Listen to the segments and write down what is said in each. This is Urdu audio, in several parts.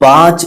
5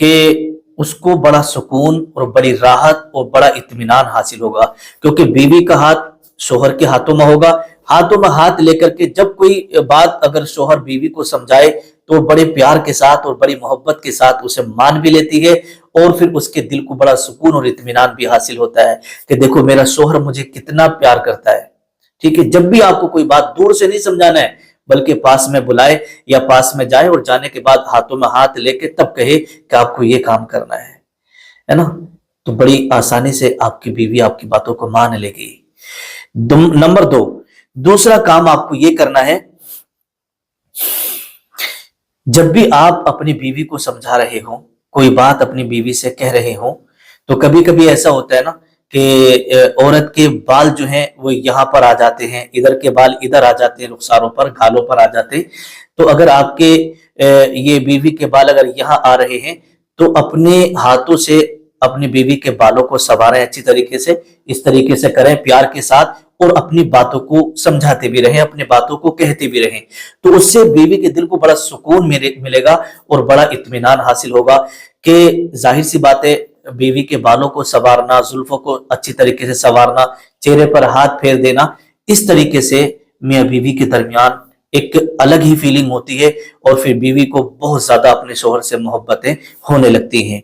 کہ اس کو بڑا سکون اور بڑی راحت اور بڑا اطمینان حاصل ہوگا، کیونکہ بیوی کا ہاتھ شوہر کے ہاتھوں میں ہوگا، ہاتھوں میں ہاتھ لے کر کے جب کوئی بات اگر شوہر بیوی کو سمجھائے تو بڑے پیار کے ساتھ اور بڑی محبت کے ساتھ اسے مان بھی لیتی ہے، اور پھر اس کے دل کو بڑا سکون اور اطمینان بھی حاصل ہوتا ہے کہ دیکھو میرا شوہر مجھے کتنا پیار کرتا ہے۔ ٹھیک ہے، جب بھی آپ کو کوئی بات دور سے نہیں سمجھانا ہے، بلکہ پاس میں بلائے یا پاس میں جائے اور جانے کے بعد ہاتھوں میں ہاتھ لے کے تب کہے کہ آپ کو یہ کام کرنا ہے نا، تو بڑی آسانی سے آپ کی بیوی آپ کی باتوں کو مان لے گی۔ نمبر 2، دوسرا کام آپ کو یہ کرنا ہے، جب بھی آپ اپنی بیوی کو سمجھا رہے ہوں، کوئی بات اپنی بیوی سے کہہ رہے ہوں، تو کبھی کبھی ایسا ہوتا ہے نا کہ عورت کے بال جو ہیں وہ یہاں پر آ جاتے ہیں، ادھر کے بال ادھر آ جاتے ہیں، رخساروں پر گالوں پر آ جاتے ہیں۔ تو اگر آپ کے یہ بیوی کے بال اگر یہاں آ رہے ہیں تو اپنے ہاتھوں سے اپنی بیوی کے بالوں کو سنواریں اچھی طریقے سے، اس طریقے سے کریں پیار کے ساتھ، اور اپنی باتوں کو سمجھاتے بھی رہیں، اپنے باتوں کو کہتے بھی رہیں، تو اس سے بیوی کے دل کو بڑا سکون ملے گا اور بڑا اطمینان حاصل ہوگا کہ ظاہر سی بات ہے بیوی کے بالوں کو سنوارنا، زلفوں کو اچھی طریقے سے سنوارنا، چہرے پر ہاتھ پھیر دینا، اس طریقے سے میاں بیوی کے درمیان ایک الگ ہی فیلنگ ہوتی ہے، اور پھر بیوی کو بہت زیادہ اپنے شوہر سے محبتیں ہونے لگتی ہیں۔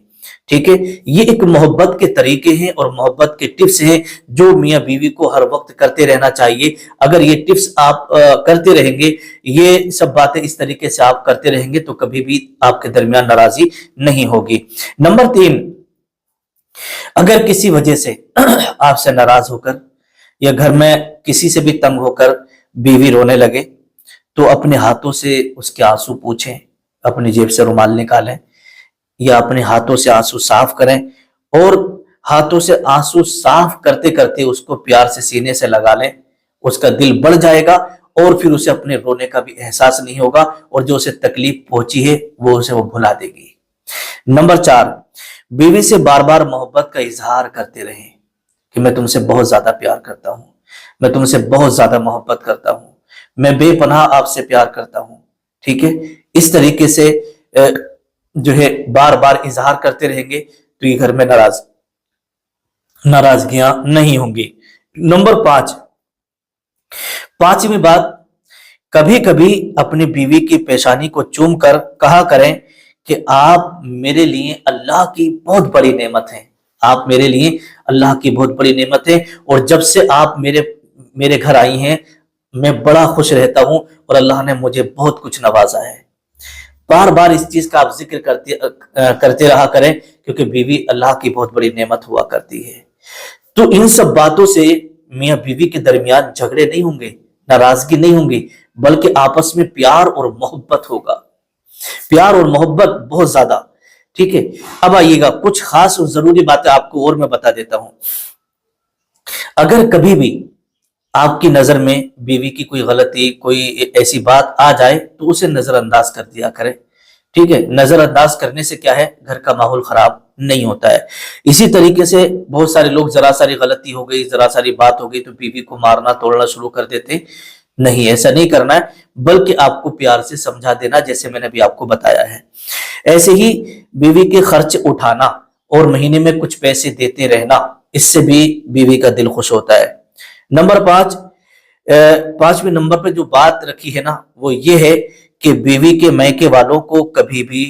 ٹھیک ہے، یہ ایک محبت کے طریقے ہیں اور محبت کے ٹپس ہیں جو میاں بیوی کو ہر وقت کرتے رہنا چاہیے۔ اگر یہ ٹپس آپ کرتے رہیں گے، یہ سب باتیں اس طریقے سے آپ کرتے رہیں گے، تو کبھی بھی آپ کے درمیان ناراضی نہیں ہوگی۔ نمبر 3، اگر کسی وجہ سے آپ سے ناراض ہو کر یا گھر میں کسی سے بھی تنگ ہو کر بیوی رونے لگے، تو اپنے ہاتھوں سے اس کے آنسو پوچھیں، اپنی جیب سے رومال نکالیں یا اپنے ہاتھوں سے آنسو صاف کریں، اور ہاتھوں سے آنسو صاف کرتے کرتے اس کو پیار سے سینے سے لگا لیں، اس کا دل بڑھ جائے گا، اور پھر اسے اپنے رونے کا بھی احساس نہیں ہوگا، اور جو اسے تکلیف پہنچی ہے وہ اسے بھلا دے گی۔ نمبر 4، بیوی سے بار بار محبت کا اظہار کرتے رہیں کہ میں تم سے بہت زیادہ پیار کرتا ہوں، میں تم سے بہت زیادہ محبت کرتا ہوں، میں بے پناہ آپ سے پیار کرتا ہوں۔ ٹھیک ہے، اس طریقے سے جو ہے بار بار اظہار کرتے رہیں گے تو یہ گھر میں ناراضگیاں نہیں ہوں گی۔ نمبر 5، پانچویں بات، کبھی کبھی اپنی بیوی کی پیشانی کو چوم کر کہا کریں کہ آپ میرے لیے اللہ کی بہت بڑی نعمت ہیں، آپ میرے لیے اللہ کی بہت بڑی نعمت ہیں، اور جب سے آپ میرے گھر آئی ہیں میں بڑا خوش رہتا ہوں، اور اللہ نے مجھے بہت کچھ نوازا ہے۔ بار بار اس چیز کا آپ ذکر کرتے رہا کریں، کیونکہ بیوی اللہ کی بہت بڑی نعمت ہوا کرتی ہے۔ تو ان سب باتوں سے میاں بیوی کے درمیان جھگڑے نہیں ہوں گے، ناراضگی نہیں ہوں گی، بلکہ آپس میں پیار اور محبت ہوگا، پیار اور محبت بہت زیادہ۔ ٹھیک ہے، اب آئیے گا کچھ خاص اور ضروری باتیں آپ کو اور میں بتا دیتا ہوں۔ اگر کبھی بھی آپ کی نظر میں بیوی کی کوئی غلطی، کوئی ایسی بات آ جائے تو اسے نظر انداز کر دیا کرے۔ ٹھیک ہے، نظر انداز کرنے سے کیا ہے، گھر کا ماحول خراب نہیں ہوتا ہے۔ اسی طریقے سے بہت سارے لوگ ذرا ساری غلطی ہو گئی، ذرا ساری بات ہو گئی تو بیوی کو مارنا توڑنا شروع کر دیتے، نہیں، ایسا نہیں کرنا ہے، بلکہ آپ کو پیار سے سمجھا دینا، جیسے میں نے بھی آپ کو بتایا ہے۔ ایسے ہی بیوی کے خرچ اٹھانا اور مہینے میں کچھ پیسے دیتے رہنا، اس سے بھی بیوی کا دل خوش ہوتا ہے۔ نمبر 5، پانچویں نمبر پہ جو بات رکھی ہے نا وہ یہ ہے کہ بیوی کے میکے والوں کو کبھی بھی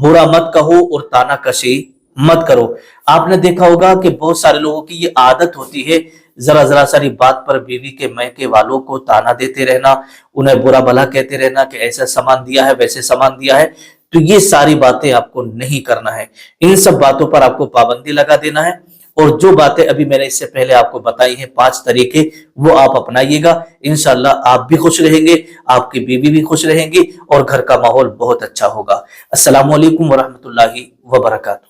برا مت کہو اور تانا کشی مت کرو۔ آپ نے دیکھا ہوگا کہ بہت سارے لوگوں کی یہ عادت ہوتی ہے، ذرا ساری بات پر بیوی کے میکے والوں کو تانا دیتے رہنا، انہیں برا بھلا کہتے رہنا کہ ایسا سامان دیا ہے، ویسے سامان دیا ہے۔ تو یہ ساری باتیں آپ کو نہیں کرنا ہے، ان سب باتوں پر آپ کو پابندی لگا دینا ہے، اور جو باتیں ابھی میں نے اس سے پہلے آپ کو بتائی ہیں 5 طریقے، وہ آپ اپنائیے گا، انشاءاللہ آپ بھی خوش رہیں گے، آپ کی بیوی بھی خوش رہیں گی، اور گھر کا ماحول بہت اچھا ہوگا۔ السلام علیکم ورحمۃ اللہ وبرکاتہ۔